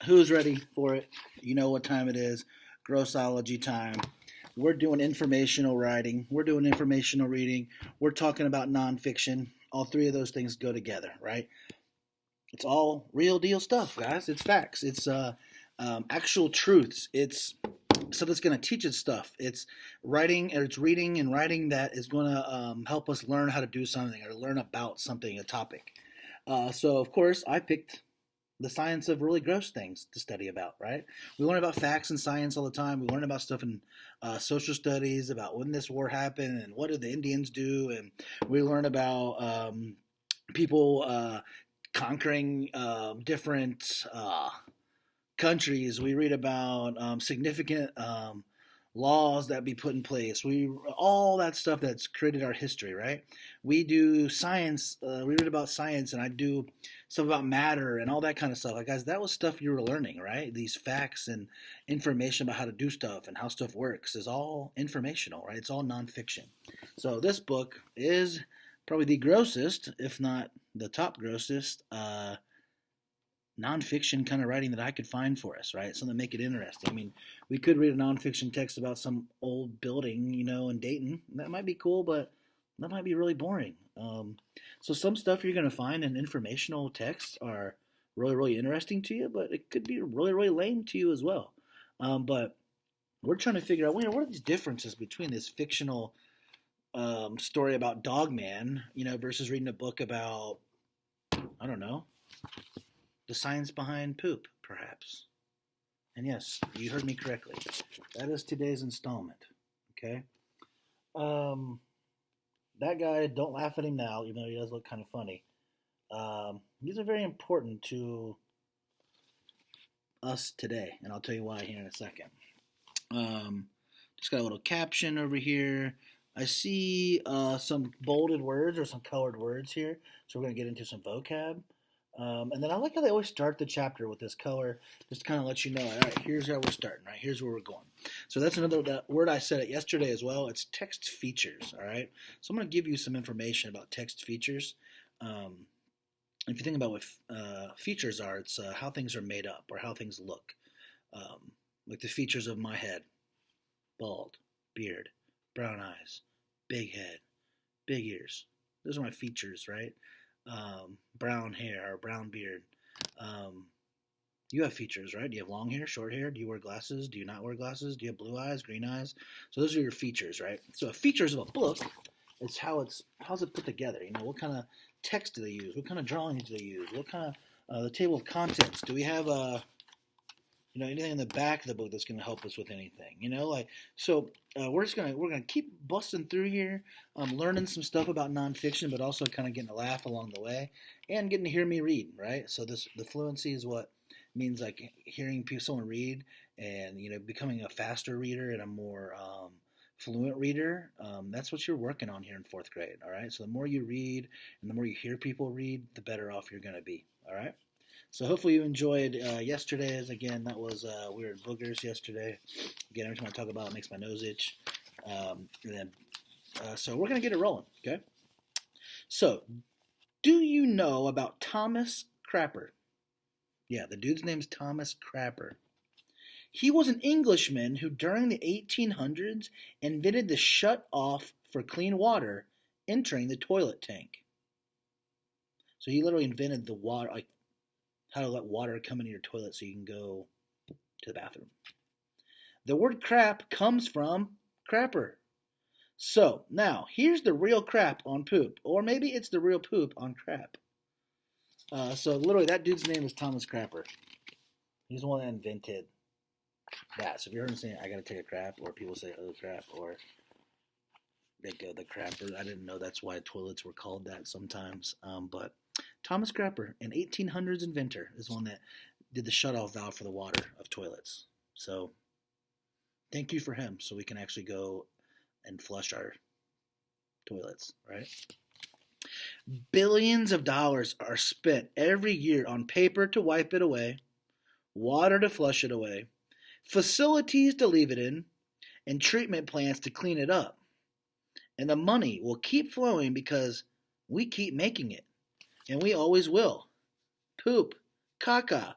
Who's ready for it? You know what time it is. Grossology time. We're doing informational writing. We're doing informational reading. We're talking about nonfiction. All three of those things go together, right? It's all real deal stuff, guys. It's facts. It's actual truths. It's stuff that's going to teach us stuff. It's writing, or it's reading and writing that is going to help us learn how to do something or learn about something, a topic. So, of course, I picked the science of really gross things to study about, right? We learn about facts in science all the time. We learn about stuff in social studies about when this war happened and what did the Indians do, and we learn about people conquering different countries. We read about significant laws that be put in place. We all that stuff that's created our history, right? We do science. We read about science, and I do stuff about matter and all that kind of stuff. Like guys, that was stuff you were learning, right? These facts and information about how to do stuff and how stuff works is all informational, right? It's all nonfiction. So this book is probably the grossest, if not the top grossest, nonfiction kind of writing that I could find for us, right? Something to make it interesting. I mean, we could read a nonfiction text about some old building, in Dayton. That might be cool, but that might be really boring. So some stuff you're going to find in informational texts are really, really interesting to you, but it could be really, really lame to you as well. But we're trying to figure out, what are these differences between this fictional story about Dogman, versus reading a book about, I don't know, the science behind poop, perhaps. And yes, you heard me correctly. That is today's installment. Okay? That guy, don't laugh at him now, even though he does look kind of funny. These are very important to us today, and I'll tell you why here in a second. Just got a little caption over here. I see some bolded words or some colored words here, so we're going to get into some vocab. And then I like how they always start the chapter with this color, just to kind of let you know, all right, here's how we're starting, right? Here's where we're going. So that's another word I said it yesterday as well. It's text features, all right? So I'm going to give you some information about text features. If you think about what features are, it's how things are made up or how things look. Like the features of my head: bald, beard, brown eyes, big head, big ears. Those are my features, right? Brown hair or brown beard. You have features, right? Do you have long hair, short hair? Do you wear glasses? Do you not wear glasses? Do you have blue eyes, green eyes? So those are your features, right? So features of a book is how's it put together? What kind of text do they use? What kind of drawings do they use? What kind of the table of contents? Do we have anything in the back of the book that's going to help us with anything? We're gonna keep busting through here, learning some stuff about nonfiction, but also kind of getting a laugh along the way and getting to hear me read, right? So the fluency is what means, like hearing someone read and becoming a faster reader and a more fluent reader. That's what you're working on here in fourth grade. All right. So the more you read and the more you hear people read, the better off you're going to be. All right. So hopefully you enjoyed yesterday's. Again, that was we were at Boogers yesterday. Again, every time I talk about it, it makes my nose itch. So we're going to get it rolling, okay? So, do you know about Thomas Crapper? Yeah, the dude's name's Thomas Crapper. He was an Englishman who, during the 1800s, invented the shut-off for clean water entering the toilet tank. So he literally invented the water, like how to let water come into your toilet so you can go to the bathroom. The word crap comes from crapper. So, now, here's the real crap on poop. Or maybe it's the real poop on crap. So, literally, that dude's name is Thomas Crapper. He's the one that invented that. So, if you heard him saying, I gotta take a crap, or people say, oh, crap, or they go, the crapper. I didn't know that's why toilets were called that sometimes. But Thomas Crapper, an 1800s inventor, is one that did the shutoff valve for the water of toilets. So, thank you for him, so we can actually go and flush our toilets, right? Billions of dollars are spent every year on paper to wipe it away, water to flush it away, facilities to leave it in, and treatment plants to clean it up. And the money will keep flowing because we keep making it. And we always will. Poop, caca,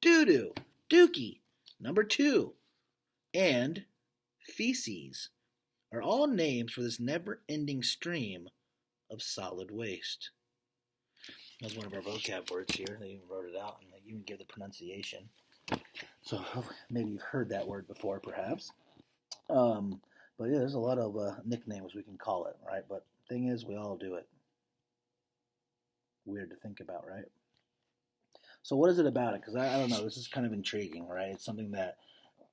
doo-doo, dookie, number 2, and feces are all names for this never-ending stream of solid waste. That's one of our vocab words here. They even wrote it out and they even give the pronunciation. So maybe you've heard that word before, perhaps. But yeah, there's a lot of nicknames we can call it, right? But the thing is, we all do it. Weird to think about, right? So what is it about it? Because I don't know. This is kind of intriguing, right? It's something that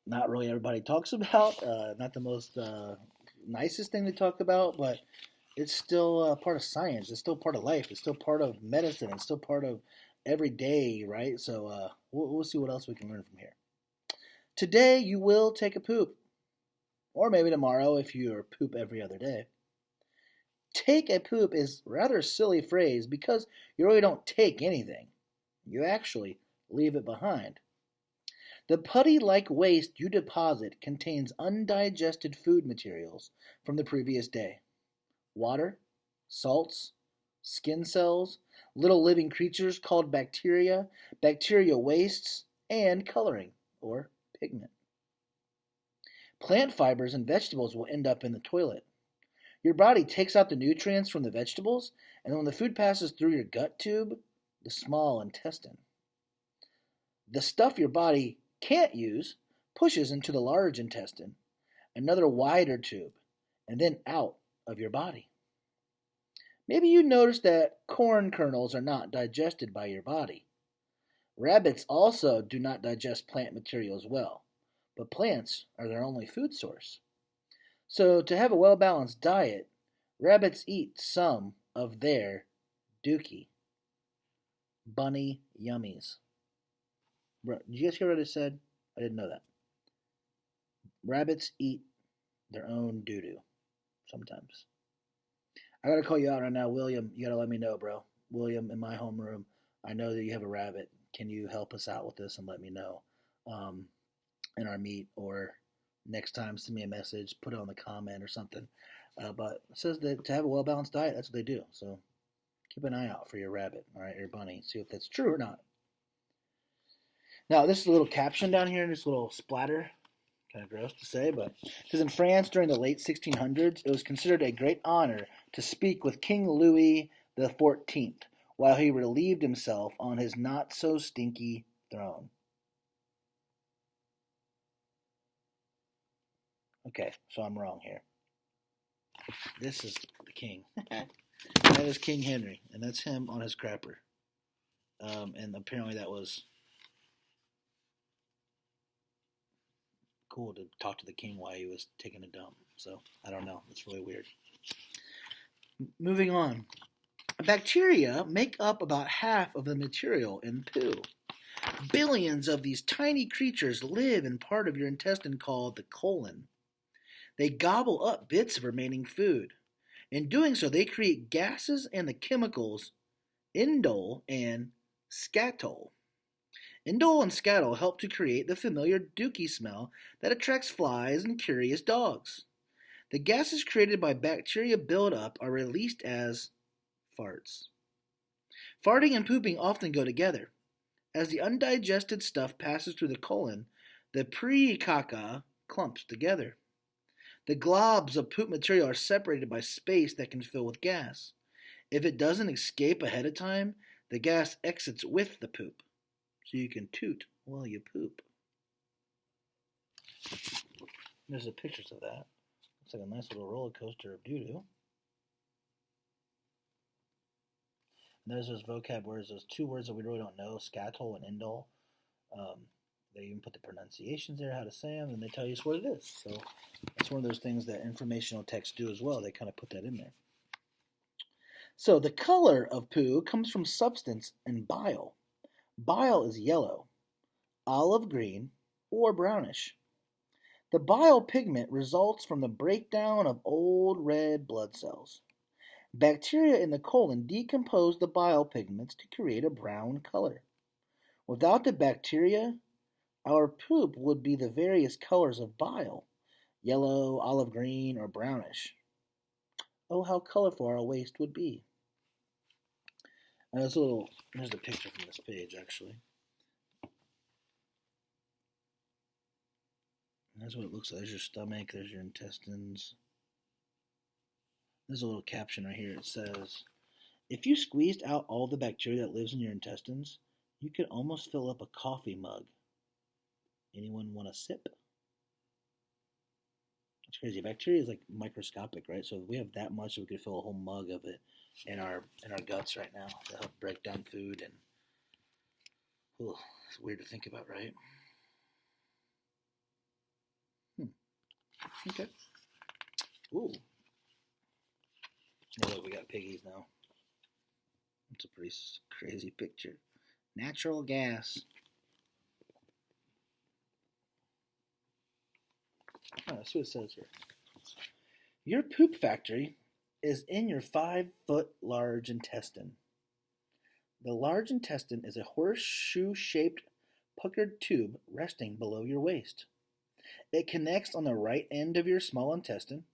not really everybody talks about. Not the most nicest thing to talk about, but it's still part of science. It's still part of life. It's still part of medicine. It's still part of every day, right? So we'll see what else we can learn from here. Today you will take a poop, or maybe tomorrow if you poop every other day. Take a poop is rather a silly phrase because you really don't take anything. You actually leave it behind. The putty-like waste you deposit contains undigested food materials from the previous day. Water, salts, skin cells, little living creatures called bacteria, bacteria wastes, and coloring, or pigment. Plant fibers and vegetables will end up in the toilet. Your body takes out the nutrients from the vegetables, and when the food passes through your gut tube, the small intestine, the stuff your body can't use pushes into the large intestine, another wider tube, and then out of your body. Maybe you noticed that corn kernels are not digested by your body. Rabbits also do not digest plant material as well, but plants are their only food source. So, to have a well-balanced diet, rabbits eat some of their dookie. Bunny yummies. Did you guys hear what I said? I didn't know that. Rabbits eat their own doo-doo sometimes. I gotta call you out right now, William. You gotta let me know, bro. William, in my homeroom, I know that you have a rabbit. Can you help us out with this and let me know in our meet, or next time send me a message, put it on the comment or something. But it says that to have a well-balanced diet, that's what they do. So keep an eye out for your rabbit, all right, your bunny. See if that's true or not. Now, this is a little caption down here, this little splatter. Kind of gross to say, but because in France during the late 1600s, it was considered a great honor to speak with King Louis XIV while he relieved himself on his not-so-stinky throne. Okay, so I'm wrong here. This is the king. That is King Henry, and that's him on his crapper. And apparently that was cool to talk to the king while he was taking a dump. So, I don't know. It's really weird. Moving on. Bacteria make up about half of the material in poo. Billions of these tiny creatures live in part of your intestine called the colon. They gobble up bits of remaining food. In doing so, they create gases and the chemicals indole and scatol. Indole and scatol help to create the familiar dookie smell that attracts flies and curious dogs. The gases created by bacteria buildup are released as farts. Farting and pooping often go together. As the undigested stuff passes through the colon, the pre-caca clumps together. The globs of poop material are separated by space that can fill with gas. If it doesn't escape ahead of time, the gas exits with the poop. So you can toot while you poop. There's the pictures of that. Looks like a nice little roller coaster of doo-doo. And there's those vocab words, those two words that we really don't know, scatol and indole. They even put the pronunciations there, how to say them, and they tell you what it is. So that's one of those things that informational texts do as well. They kind of put that in there. So the color of poo comes from substance and bile. Bile is yellow, olive green, or brownish. The bile pigment results from the breakdown of old red blood cells. Bacteria in the colon decompose the bile pigments to create a brown color. Without the bacteria, our poop would be the various colors of bile, yellow, olive green, or brownish. Oh, how colorful our waste would be. And there's a picture from this page, actually. That's what it looks like. There's your stomach, there's your intestines. There's a little caption right here. It says, if you squeezed out all the bacteria that lives in your intestines, you could almost fill up a coffee mug. Anyone want a sip? It's crazy. Bacteria is like microscopic, right? So if we have that much, we could fill a whole mug of it in our guts right now to help break down food. And it's weird to think about, right? Okay. Ooh. Oh, look, we got piggies now. It's a pretty crazy picture. Natural gas. Oh, that's what it says here. Your poop factory is in your 5-foot large intestine. The large intestine is a horseshoe-shaped puckered tube resting below your waist. It connects on the right end of your small intestine,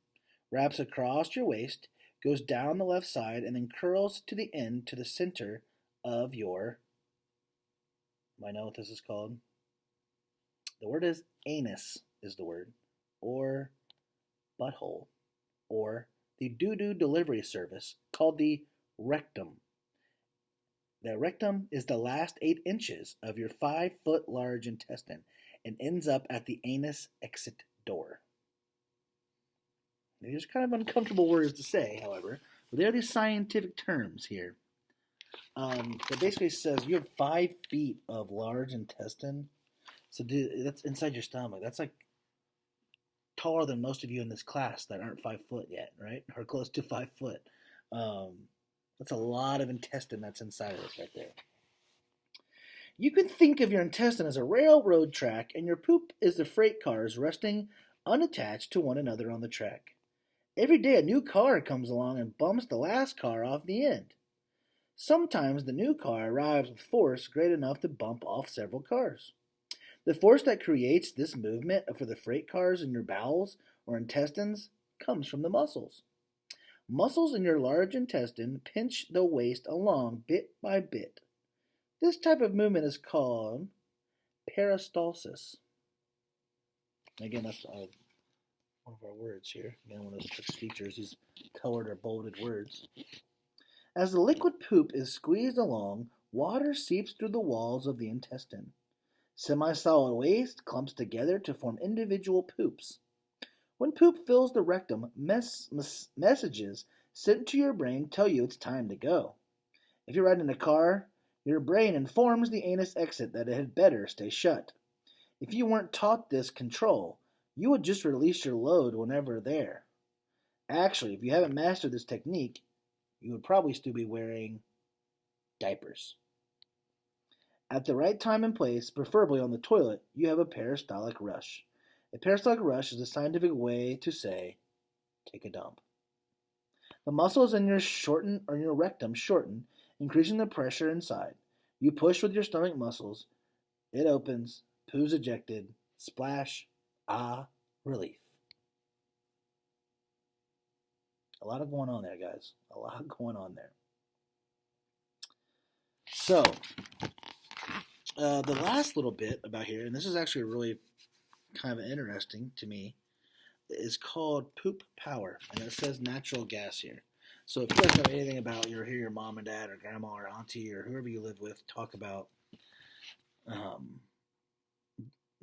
wraps across your waist, goes down the left side, and then curls to the end to the center of your... I know what this is called. The word is anus, is the word, or butthole, or the doo-doo delivery service called the rectum. The rectum is the last 8 inches of your 5-foot large intestine and ends up at the anus exit door. These are kind of uncomfortable words to say, however, but they are these scientific terms here. That basically says you have 5 feet of large intestine. So that's inside your stomach. That's like taller than most of you in this class that aren't 5 foot yet, right? Or close to 5 foot. That's a lot of intestine that's inside of us right there. You can think of your intestine as a railroad track, and your poop is the freight cars resting unattached to one another on the track. Every day a new car comes along and bumps the last car off the end. Sometimes the new car arrives with force great enough to bump off several cars. The force that creates this movement for the freight cars in your bowels or intestines comes from the muscles. Muscles in your large intestine pinch the waste along bit by bit. This type of movement is called peristalsis. Again, that's one of our words here. Again, one of those text features, these colored or bolded words. As the liquid poop is squeezed along, water seeps through the walls of the intestine. Semi-solid waste clumps together to form individual poops. When poop fills the rectum, messages sent to your brain tell you it's time to go. If you're riding in a car, your brain informs the anus exit that it had better stay shut. If you weren't taught this control, you would just release your load whenever there. Actually, if you haven't mastered this technique, you would probably still be wearing diapers. At the right time and place, preferably on the toilet, you have a peristaltic rush. A peristaltic rush is a scientific way to say, take a dump. The muscles in your rectum shorten, increasing the pressure inside. You push with your stomach muscles. It opens. Poo's ejected. Splash. Relief. A lot going on there, guys. A lot going on there. So, the last little bit about here, and this is actually really kind of interesting to me, is called poop power, and it says natural gas here. So if you guys know anything about your mom and dad or grandma or auntie or whoever you live with talk about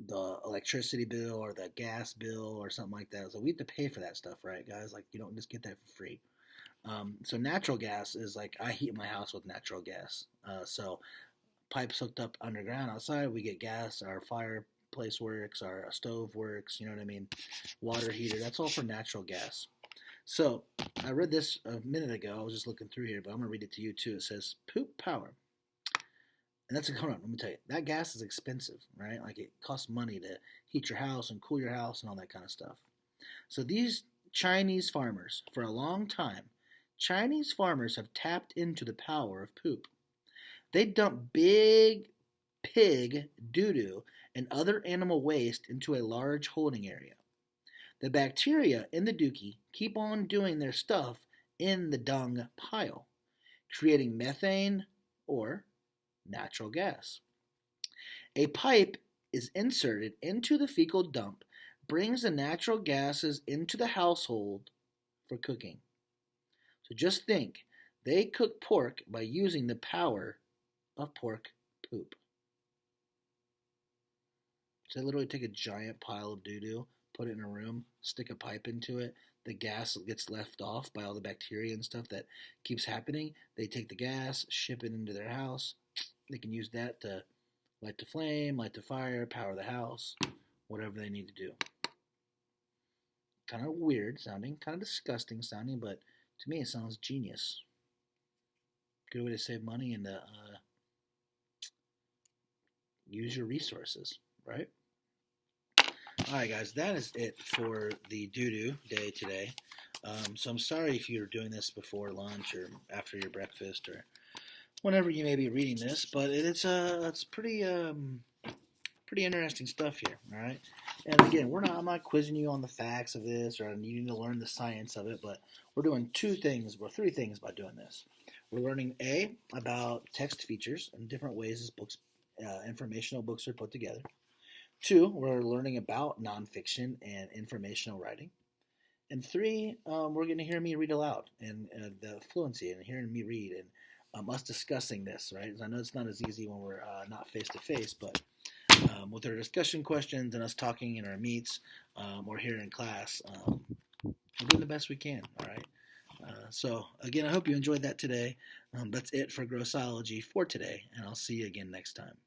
the electricity bill or the gas bill or something like that, so we have to pay for that stuff, right, guys? Like, you don't just get that for free. So natural gas is like, I heat my house with natural gas. So pipes hooked up underground outside, we get gas, our fireplace works, our stove works, you know what I mean? Water heater, that's all for natural gas. So I read this a minute ago. I was just looking through here, but I'm going to read it to you too. It says poop power. And hold on, let me tell you. That gas is expensive, right? Like, it costs money to heat your house and cool your house and all that kind of stuff. So these Chinese farmers, for a long time, Chinese farmers have tapped into the power of poop. They dump big pig doo-doo and other animal waste into a large holding area. The bacteria in the dookie keep on doing their stuff in the dung pile, creating methane or natural gas. A pipe is inserted into the fecal dump brings the natural gases into the household for cooking. So just think, they cook pork by using the power of pork poop. So they literally take a giant pile of doo doo, put it in a room, stick a pipe into it. The gas gets left off by all the bacteria and stuff that keeps happening. They take the gas, ship it into their house. They can use that to light the flame, light the fire, power the house, whatever they need to do. Kind of weird sounding, kind of disgusting sounding, but to me it sounds genius. Good way to save money and to use your resources, right? All right, guys, that is it for the doo-doo day today. So I'm sorry if you're doing this before lunch or after your breakfast or whenever you may be reading this, but it's pretty pretty interesting stuff here. All right, and again, I'm not quizzing you on the facts of this or needing to learn the science of it, but we're doing three things by doing this. We're learning about text features and different ways as books, informational books are put together. 2, we're learning about nonfiction and informational writing. And 3, we're going to hear me read aloud and the fluency and hearing me read and us discussing this, right? I know it's not as easy when we're not face to face, but with our discussion questions and us talking in our meets or here in class, we're doing the best we can, all right? So, again, I hope you enjoyed that today. That's it for Grossology for today, and I'll see you again next time.